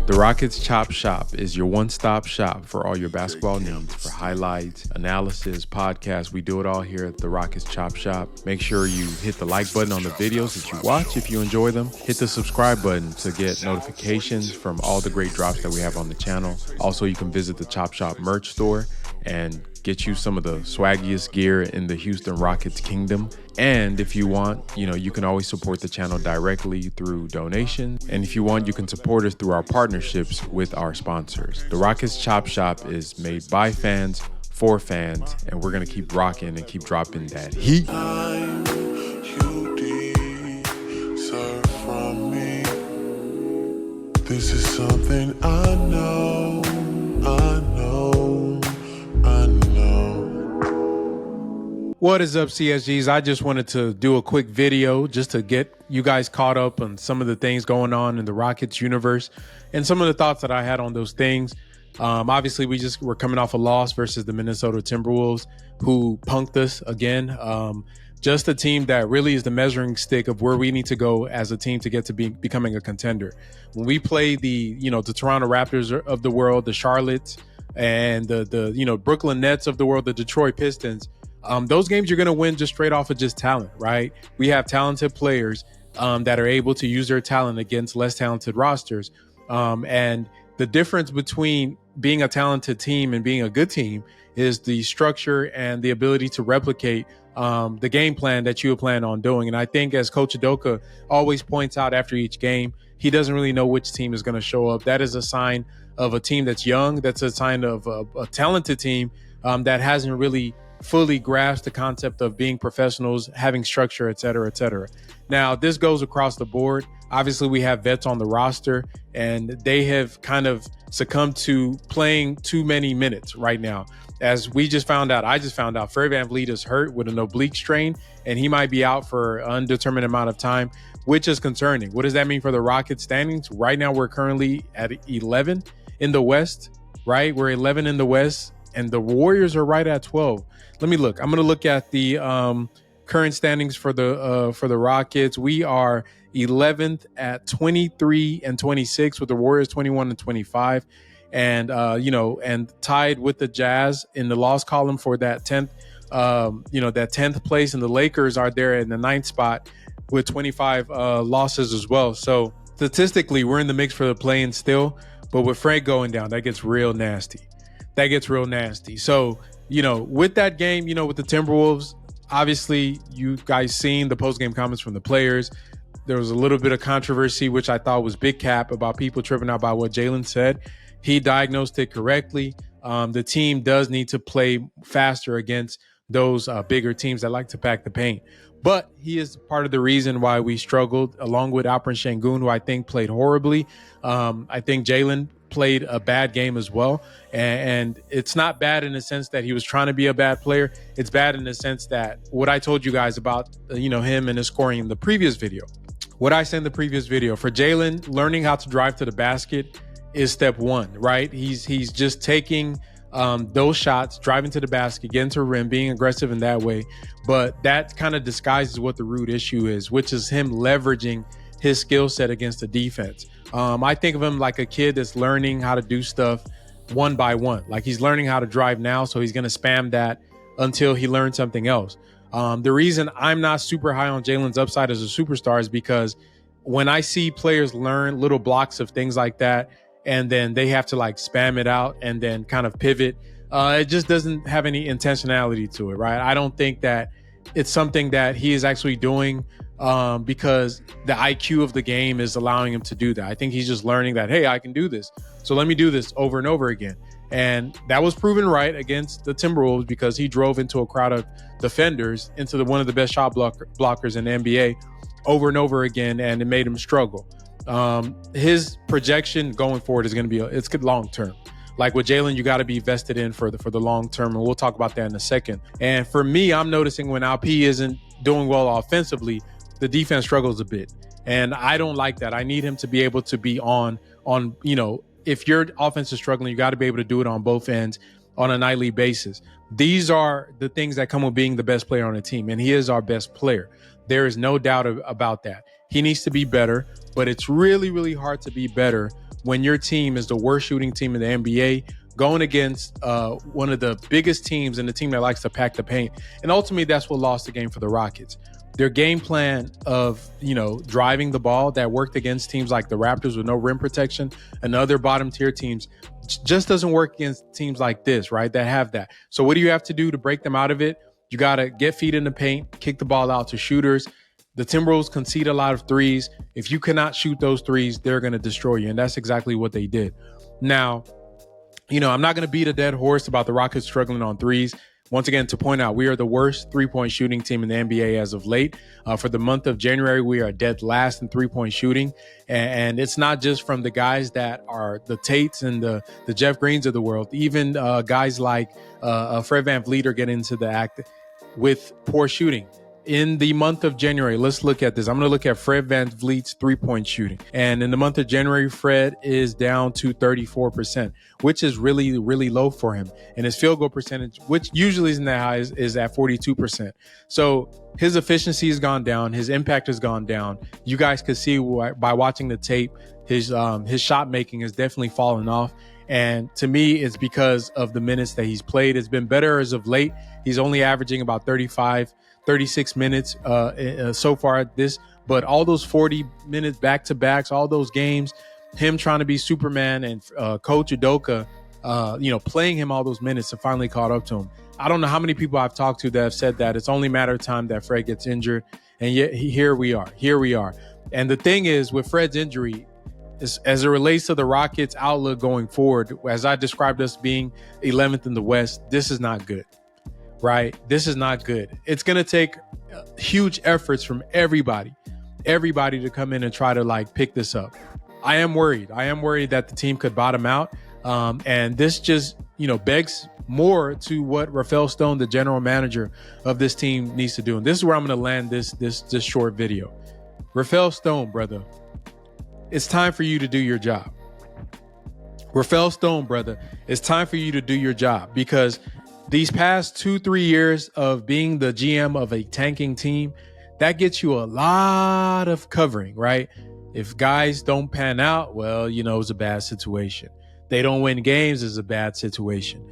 The Rockets Chop Shop is your one-stop shop for all your basketball needs, for highlights, analysis, podcasts. We do it all here at the Rockets Chop Shop. Make sure you hit the like button on the videos that you watch if you enjoy them. Hit the subscribe button to get notifications from all the great drops that we have on the channel. Also, you can visit the Chop Shop merch store and get you some of the swaggiest gear in the Houston Rockets kingdom. And if you want, you can always support the channel directly through donations. And if you want, you can support us through our partnerships with our sponsors. The Rockets Chop Shop is made by fans, for fans, and we're gonna keep rocking and keep dropping that heat. This is something I know. What is up, CSGs? I just wanted to do a quick video just to get you guys caught up on some of the things going on in the Rockets universe and some of the thoughts that I had on those things. Obviously, we're coming off a loss versus the Minnesota Timberwolves, who punked us again. Just a team that really is the measuring stick of where we need to go as a team to get to becoming a contender. When we play the Toronto Raptors of the world, the Charlottes, and the Brooklyn Nets of the world, the Detroit Pistons, those games you're going to win just straight off of just talent, right? We have talented players that are able to use their talent against less talented rosters. And the difference between being a talented team and being a good team is the structure and the ability to replicate the game plan that you plan on doing. And I think, as Coach Udoka always points out after each game, he doesn't really know which team is going to show up. That is a sign of a team that's young. That's a sign of a talented team that hasn't really fully grasped the concept of being professionals, having structure, et cetera, et cetera. Now, this goes across the board. Obviously, we have vets on the roster, and they have kind of succumbed to playing too many minutes right now. As I just found out, Fred VanVleet is hurt with an oblique strain, and he might be out for an undetermined amount of time, which is concerning. What does that mean for the Rockets standings? Right now, we're currently at 11 in the West, right? We're 11 in the West, and the Warriors are right at 12. Let me look. I'm going to look at the current standings for the Rockets. We are 11th at 23 and 26, with the Warriors 21 and 25, and and tied with the Jazz in the loss column for that 10th, that 10th place, and the Lakers are there in the 9th spot with 25 losses as well. So statistically, we're in the mix for the play-in still, but with Frank going down, that gets real nasty. So, with that game, with the Timberwolves, obviously you guys seen the post-game comments from the players. There was a little bit of controversy, which I thought was big cap, about people tripping out by what Jaylen said. He diagnosed it correctly. The team does need to play faster against those bigger teams that like to pack the paint. But he is part of the reason why we struggled, along with Alperen Şengün, who I think played horribly. I think Jaylen played a bad game as well, and it's not bad in the sense that he was trying to be a bad player. It's bad in the sense that what I told you guys about him and his scoring in the previous video. What I said in the previous video, for Jaylen, learning how to drive to the basket is step one, right? He's just taking those shots, driving to the basket, getting to the rim, being aggressive in that way. But that kind of disguises what the root issue is, which is him leveraging his skill set against the defense. I think of him like a kid that's learning how to do stuff one by one. Like, he's learning how to drive now, so he's going to spam that until he learns something else. The reason I'm not super high on Jaylen's upside as a superstar is because when I see players learn little blocks of things like that, and then they have to spam it out and then kind of pivot, it just doesn't have any intentionality to it, right? I don't think that it's something that he is actually doing because the IQ of the game is allowing him to do that. I think he's just learning that, hey, I can do this, so let me do this over and over again. And that was proven right against the Timberwolves, because he drove into a crowd of defenders, into one of the best shot blockers in the NBA over and over again, and it made him struggle. His projection going forward is going to be it's good long term. Like with Jaylen, you got to be vested in for the long term, and we'll talk about that in a second. And for me, I'm noticing when Alp isn't doing well offensively, the defense struggles a bit, and I don't like that. I need him to be able to be on if your offense is struggling, you got to be able to do it on both ends on a nightly basis. These are the things that come with being the best player on the team, and he is our best player. There is no doubt about that. He needs to be better, but it's really, really hard to be better when your team is the worst shooting team in the NBA, going against one of the biggest teams and the team that likes to pack the paint. And ultimately, that's what lost the game for the Rockets. Their game plan of, driving the ball that worked against teams like the Raptors with no rim protection and other bottom tier teams just doesn't work against teams like this, right? That have that. So what do you have to do to break them out of it? You got to get feet in the paint, kick the ball out to shooters. The Timberwolves concede a lot of threes. If you cannot shoot those threes, they're going to destroy you. And that's exactly what they did. Now, I'm not going to beat a dead horse about the Rockets struggling on threes. Once again, to point out, we are the worst three-point shooting team in the NBA as of late. For the month of January, we are dead last in three-point shooting. And it's not just from the guys that are the Tates and the Jeff Greens of the world. Even guys like Fred VanVleet are getting into the act with poor shooting. In the month of January, let's look at this. I'm going to look at Fred VanVleet's three-point shooting. And in the month of January, Fred is down to 34%, which is really, really low for him. And his field goal percentage, which usually isn't that high, is at 42%. So his efficiency has gone down. His impact has gone down. You guys could see by watching the tape, his shot making has definitely fallen off. And to me, it's because of the minutes that he's played. It's been better as of late. He's only averaging about 36 minutes so far at this, but all those 40 minutes back-to-backs, all those games, him trying to be Superman and Coach Udoka, playing him all those minutes have finally caught up to him. I don't know how many people I've talked to that have said that it's only a matter of time that Fred gets injured, and yet here we are. And the thing is, with Fred's injury, as it relates to the Rockets' outlook going forward, as I described us being 11th in the West, this is not good. Right? This is not good. It's going to take huge efforts from everybody to come in and try to pick this up. I am worried that the team could bottom out. And this just, begs more to what Rafael Stone, the general manager of this team, needs to do. And this is where I'm going to land this short video. Rafael Stone, brother, it's time for you to do your job. Rafael Stone, brother, it's time for you to do your job, because these past 2-3 years of being the GM of a tanking team, that gets you a lot of covering, right? If guys don't pan out, well, it's a bad situation. They don't win games, is a bad situation.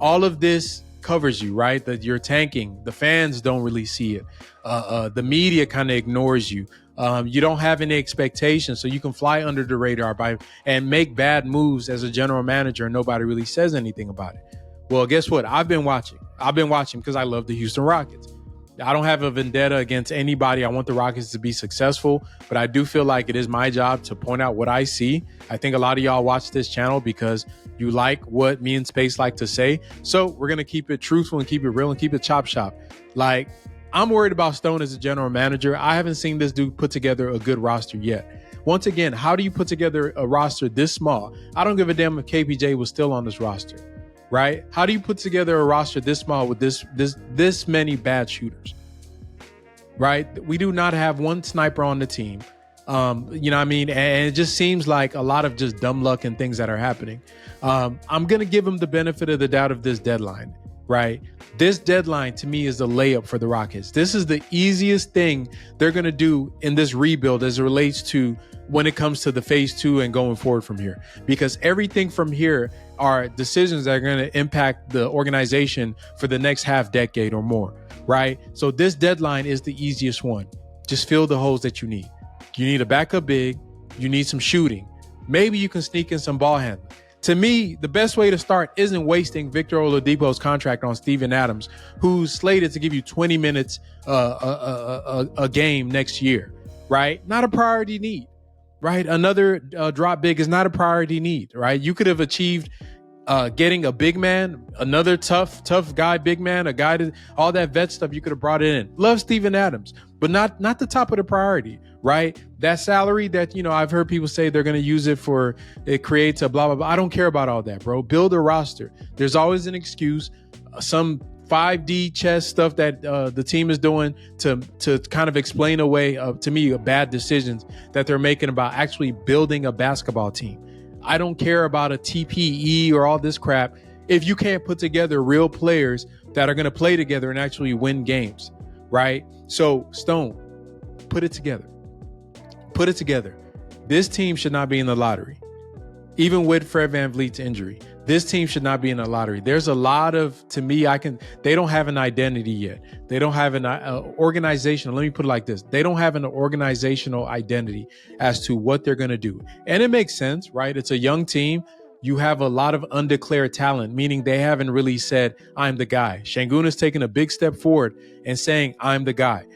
All of this covers you, right? That you're tanking. The fans don't really see it. The media kind of ignores you. You don't have any expectations, so you can fly under the radar and make bad moves as a general manager, and nobody really says anything about it. Well, guess what? I've been watching because I love the Houston Rockets. I don't have a vendetta against anybody. I want the Rockets to be successful, but I do feel like it is my job to point out what I see. I think a lot of y'all watch this channel because you like what me and Space like to say. So we're going to keep it truthful and keep it real and keep it chop shop. I'm worried about Stone as a general manager. I haven't seen this dude put together a good roster yet. Once again, how do you put together a roster this small? I don't give a damn if KPJ was still on this roster. Right? How do you put together a roster this small with this many bad shooters? Right? We do not have one sniper on the team. And it just seems like a lot of just dumb luck and things that are happening. I'm going to give them the benefit of the doubt of this deadline, right? This deadline to me is the layup for the Rockets. This is the easiest thing they're going to do in this rebuild as it relates to when it comes to the phase 2 and going forward from here, because everything from here are decisions that are going to impact the organization for the next half decade or more, right? So this deadline is the easiest one. Just fill the holes that you need. You need a backup big. You need some shooting. Maybe you can sneak in some ball handling. To me, the best way to start isn't wasting Victor Oladipo's contract on Steven Adams, who's slated to give you 20 minutes a game next year, right? Not a priority need. Right? Another drop big is not a priority need, right? You could have achieved getting a big man, another tough guy, big man, a guy to all that vet stuff. You could have brought it in. Love Steven Adams, but not the top of the priority, right? That salary that, I've heard people say they're going to use it for, it creates a blah, blah, blah. I don't care about all that, bro. Build a roster. There's always an excuse, some 5D chess stuff that the team is doing to kind of explain away, to me, bad decisions that they're making about actually building a basketball team. I don't care about a TPE or all this crap if you can't put together real players that are going to play together and actually win games, right? So, Stone, put it together. This team should not be in the lottery. even with Fred VanVleet's injury. This team should not be in the lottery. There's a lot of, to me, they don't have an identity yet. They don't have an organizational, let me put it like this. They don't have an organizational identity as to what they're going to do. And it makes sense, right? It's a young team. You have a lot of undeclared talent, meaning they haven't really said, I'm the guy. Şengün has taken a big step forward and saying, I'm the guy.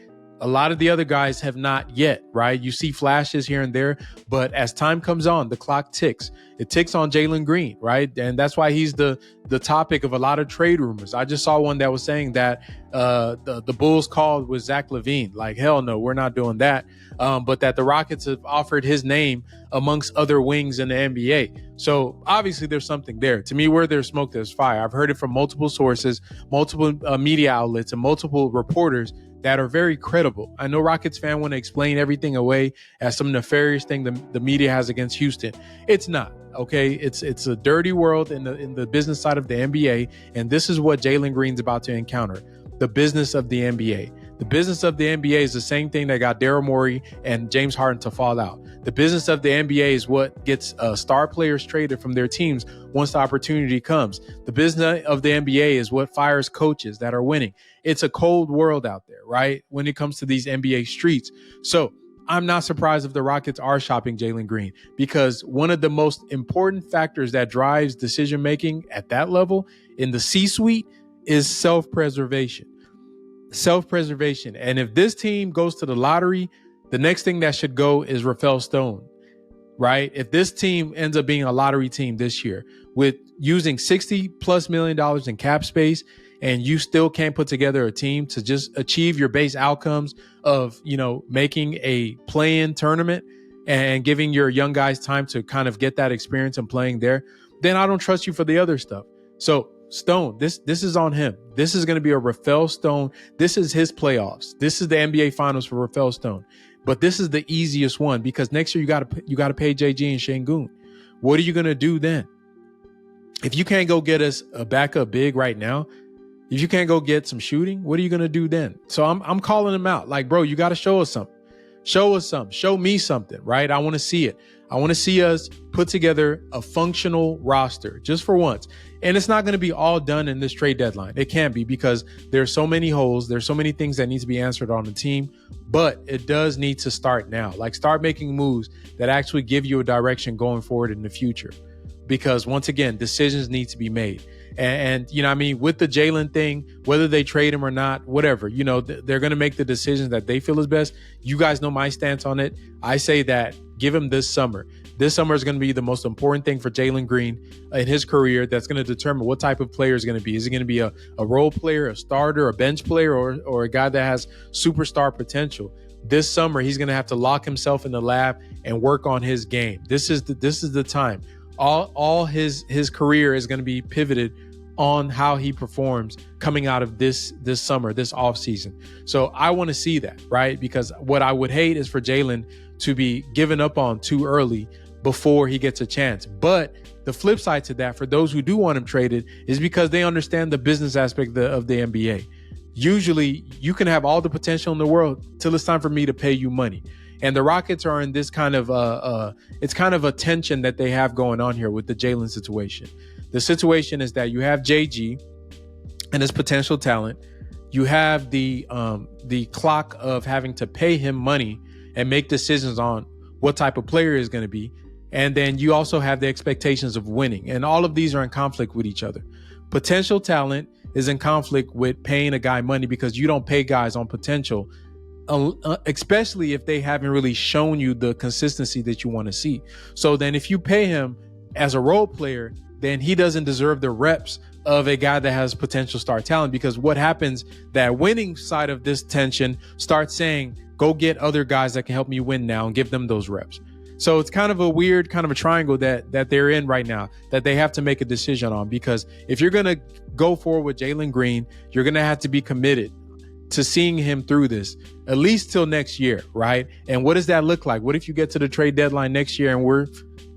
A lot of the other guys have not yet, right? You see flashes here and there, but as time comes on, the clock ticks. It ticks on Jaylen Green, right? And that's why he's the topic of a lot of trade rumors. I just saw one that was saying that the Bulls called with Zach LaVine. Like, hell no, we're not doing that. But that the Rockets have offered his name amongst other wings in the NBA. So obviously there's something there. To me, where there's smoke, there's fire. I've heard it from multiple sources, multiple media outlets, and multiple reporters that are very credible. I know Rockets fan want to explain everything away as some nefarious thing the media has against Houston. It's not, okay? It's a dirty world in the business side of the NBA, and this is what Jaylen Green's about to encounter, the business of the NBA. The business of the NBA is the same thing that got Daryl Morey and James Harden to fall out. The business of the NBA is what gets star players traded from their teams once the opportunity comes. The business of the NBA is what fires coaches that are winning. It's a cold world out there, right? When it comes to these NBA streets. So I'm not surprised if the Rockets are shopping Jaylen Green, because one of the most important factors that drives decision-making at that level in the C-suite is self-preservation. Self-preservation. And if this team goes to the lottery, the next thing that should go is Rafael Stone, right? If this team ends up being a lottery team this year with using $60+ million in cap space, and you still can't put together a team to just achieve your base outcomes of, making a play-in tournament and giving your young guys time to kind of get that experience and playing there, then I don't trust you for the other stuff. So Stone, this is on him. This is going to be a Rafael Stone. This is his playoffs. This is the NBA Finals for Rafael Stone. But this is the easiest one, because next year you got to pay JG and Şengün. What are you going to do then? If you can't go get us a backup big right now, if you can't go get some shooting, what are you going to do then? So I'm calling him out. Like, bro, you got to show us something. Show us something. Show me something, right? I want to see it. I want to see us put together a functional roster just for once. And it's not going to be all done in this trade deadline. It can't be, because there's so many holes. There's so many things that need to be answered on the team, but it does need to start now. Like, start making moves that actually give you a direction going forward in the future. Because once again, decisions need to be made. And with the Jaylen thing, whether they trade him or not, whatever, they're going to make the decisions that they feel is best. You guys know my stance on it. I say that give him this summer. This summer is going to be the most important thing for Jaylen Green in his career. That's going to determine what type of player is going to be. Is he going to be a role player, a starter, a bench player, or a guy that has superstar potential? This summer, he's going to have to lock himself in the lab and work on his game. This is the time. All his career is going to be pivoted on how he performs coming out of this summer, this offseason. So I want to see that, right? Because what I would hate is for Jaylen to be given up on too early before he gets a chance. But the flip side to that, for those who do want him traded, is because they understand the business aspect of the NBA. Usually you can have all the potential in the world till it's time for me to pay you money. And the Rockets are in this kind of it's kind of a tension that they have going on here with the Jaylen situation. The situation is that you have JG and his potential talent. You have the clock of having to pay him money and make decisions on what type of player is going to be. And then you also have the expectations of winning. And all of these are in conflict with each other. Potential talent is in conflict with paying a guy money, because you don't pay guys on potential, especially if they haven't really shown you the consistency that you want to see. So then if you pay him as a role player, then he doesn't deserve the reps of a guy that has potential star talent, because what happens, that winning side of this tension starts saying, go get other guys that can help me win now and give them those reps. So it's kind of a weird kind of a triangle that they're in right now, that they have to make a decision on, because if you're going to go forward with Jaylen Green, you're going to have to be committed to seeing him through this at least till next year, right? And what does that look like? What if you get to the trade deadline next year and we're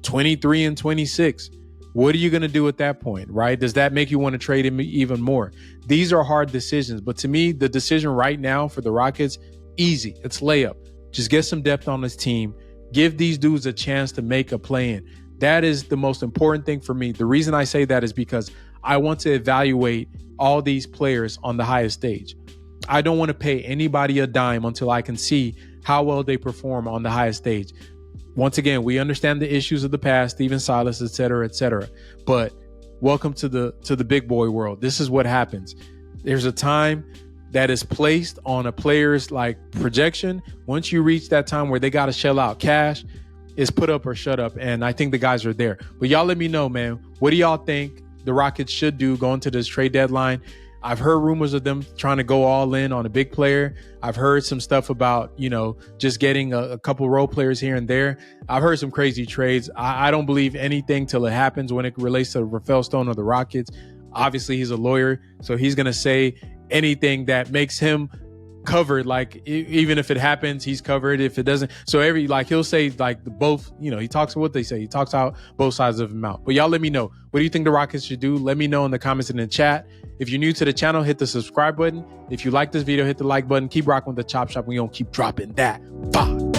23 and 26? What are you going to do at that point, right? Does that make you want to trade him even more? These are hard decisions, but to me, the decision right now for the Rockets, easy. It's layup. Just get some depth on this team. Give these dudes a chance to make a play-in. That is the most important thing for me. The reason I say that is because I want to evaluate all these players on the highest stage. I don't want to pay anybody a dime until I can see how well they perform on the highest stage. Once again, we understand the issues of the past, Steven Silas, et cetera, but welcome to the big boy world. This is what happens. There's a time that is placed on a player's like projection. Once you reach that time where they got to shell out cash, it's put up or shut up. And I think the guys are there. But y'all let me know, man. What do y'all think the Rockets should do going to this trade deadline? I've heard rumors of them trying to go all in on a big player. I've heard some stuff about, just getting a couple role players here and there. I've heard some crazy trades. I don't believe anything till it happens when it relates to Rafael Stone or the Rockets. Obviously, he's a lawyer, so he's going to say anything that makes him covered. Like, even if it happens, he's covered. If it doesn't, so he'll say like both, he talks what they say. He talks out both sides of his mouth. But y'all let me know. What do you think the Rockets should do? Let me know in the comments and in the chat. If you're new to the channel, hit the subscribe button. If you like this video, hit the like button. Keep rocking with the Chop Shop. We gonna keep dropping that. Fuck.